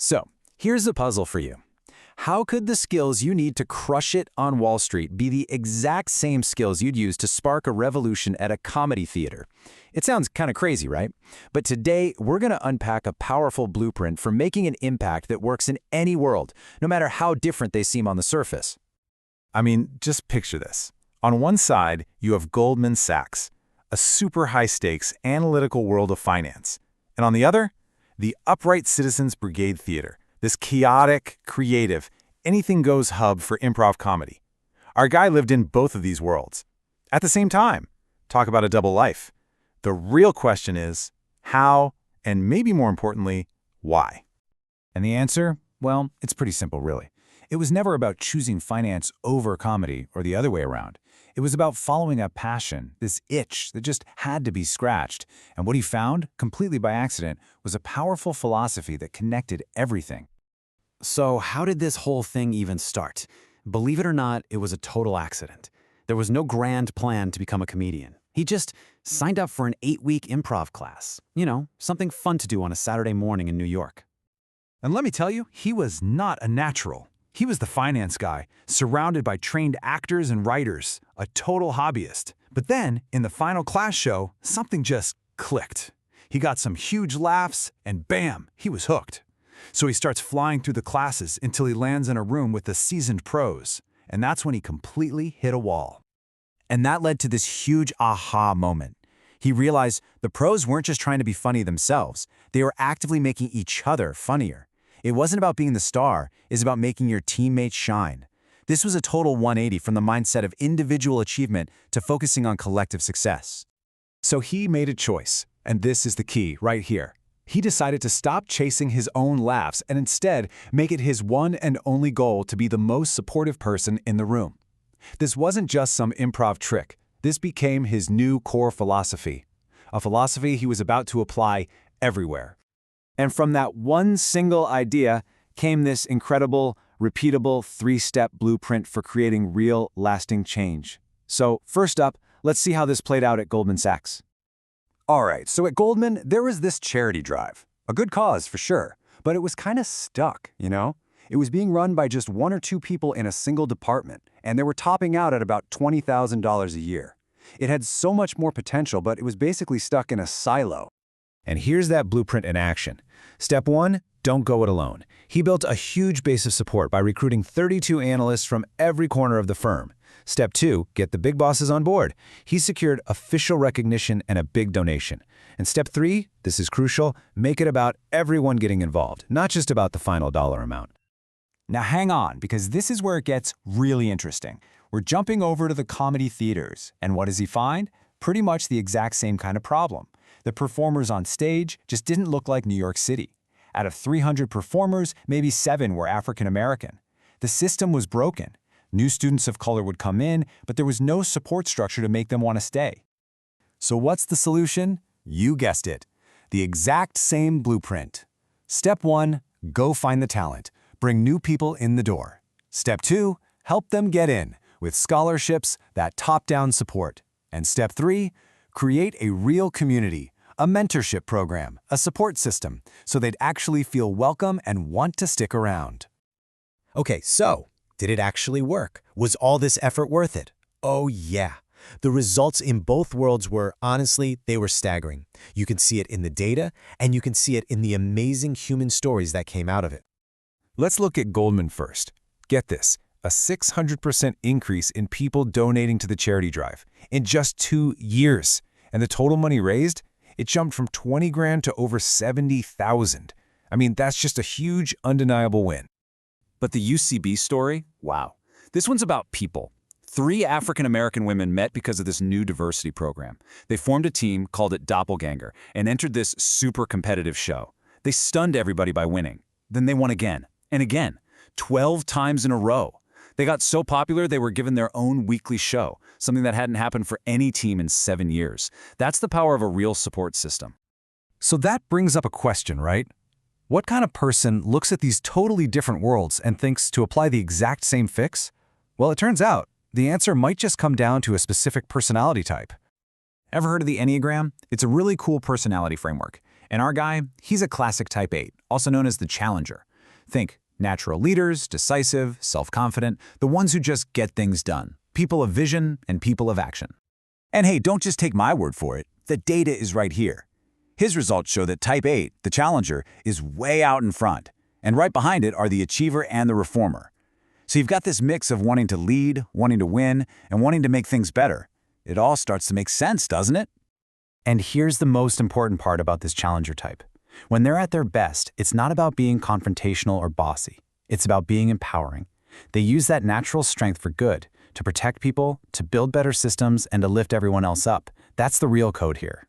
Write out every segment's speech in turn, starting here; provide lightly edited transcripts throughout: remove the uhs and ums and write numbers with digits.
So, here's the puzzle for you. How could the skills you need to crush it on Wall Street be the exact same skills you'd use to spark a revolution at a comedy theater? It sounds kind of crazy, right? But today, we're going to unpack a powerful blueprint for making an impact that works in any world, no matter how different they seem on the surface. I mean, just picture this. On one side, you have Goldman Sachs, a super high-stakes analytical world of finance. And on the other, the Upright Citizens Brigade Theater, this chaotic, creative, anything-goes hub for improv comedy. Our guy lived in both of these worlds. At the same time, talk about a double life. The real question is, how, and maybe more importantly, why? And the answer? Well, it's pretty simple, really. It was never about choosing finance over comedy or the other way around. It was about following a passion, this itch that just had to be scratched. And what he found, completely by accident, was a powerful philosophy that connected everything. So how did this whole thing even start? Believe it or not, it was a total accident. There was no grand plan to become a comedian. He just signed up for an 8-week improv class. You know, something fun to do on a Saturday morning in New York. And let me tell you, he was not a natural. He was the finance guy, surrounded by trained actors and writers, a total hobbyist. But then, in the final class show, something just clicked. He got some huge laughs, and bam, he was hooked. So he starts flying through the classes until he lands in a room with the seasoned pros. And that's when he completely hit a wall. And that led to this huge aha moment. He realized the pros weren't just trying to be funny themselves. They were actively making each other funnier. It wasn't about being the star, it's about making your teammates shine. This was a total 180 from the mindset of individual achievement to focusing on collective success. So he made a choice, and this is the key right here. He decided to stop chasing his own laughs and instead make it his one and only goal to be the most supportive person in the room. This wasn't just some improv trick. This became his new core philosophy, a philosophy he was about to apply everywhere. And from that one single idea came this incredible, repeatable 3-step blueprint for creating real, lasting change. So first up, let's see how this played out at Goldman Sachs. All right, so at Goldman, there was this charity drive. A good cause, for sure, but it was kind of stuck, you know? It was being run by just 1 or 2 people in a single department, and they were topping out at about $20,000 a year. It had so much more potential, but it was basically stuck in a silo. And here's that blueprint in action. Step 1, don't go it alone. He built a huge base of support by recruiting 32 analysts from every corner of the firm. Step 2, get the big bosses on board. He secured official recognition and a big donation. And step 3, this is crucial, make it about everyone getting involved, not just about the final dollar amount. Now hang on, because this is where it gets really interesting. We're jumping over to the comedy theaters, and what does he find? Pretty much the exact same kind of problem. The performers on stage just didn't look like New York City. Out of 300 performers, maybe 7 were African American. The system was broken. New students of color would come in, but there was no support structure to make them want to stay. So what's the solution? You guessed it. The exact same blueprint. Step 1, go find the talent. Bring new people in the door. Step 2, help them get in with scholarships, that top-down support. And step 3, create a real community, a mentorship program, a support system, so they'd actually feel welcome and want to stick around. Okay, so, did it actually work? Was all this effort worth it? Oh yeah. The results in both worlds were, honestly, they were staggering. You can see it in the data, and you can see it in the amazing human stories that came out of it. Let's look at Goldman first. Get this, a 600% increase in people donating to the charity drive in just 2 years. And the total money raised? It jumped from 20 grand to over 70,000. I mean, that's just a huge, undeniable win. But the UCB story? Wow. This one's about people. 3 African-American women met because of this new diversity program. They formed a team, called it Doppelganger, and entered this super competitive show. They stunned everybody by winning. Then they won again, and again, 12 times in a row. They got so popular they were given their own weekly show, something that hadn't happened for any team in 7 years. That's the power of a real support system. So that brings up a question, right? What kind of person looks at these totally different worlds and thinks to apply the exact same fix? Well, it turns out the answer might just come down to a specific personality type. Ever heard of the Enneagram? It's a really cool personality framework. And our guy, he's a classic type 8, also known as the challenger. Think natural leaders, decisive, self-confident, the ones who just get things done. People of vision and people of action. And hey, don't just take my word for it. The data is right here. His results show that Type 8, the challenger, is way out in front. And right behind it are the achiever and the reformer. So you've got this mix of wanting to lead, wanting to win, and wanting to make things better. It all starts to make sense, doesn't it? And here's the most important part about this challenger type. When they're at their best, it's not about being confrontational or bossy. It's about being empowering. They use that natural strength for good, to protect people, to build better systems, and to lift everyone else up. That's the real code here.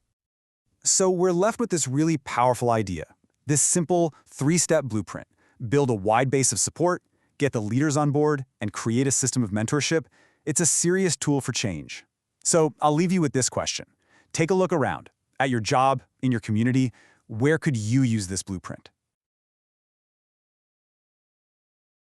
So we're left with this really powerful idea. This simple 3-step blueprint. Build a wide base of support, get the leaders on board, and create a system of mentorship. It's a serious tool for change. So I'll leave you with this question. Take a look around. At your job, in your community, where could you use this blueprint?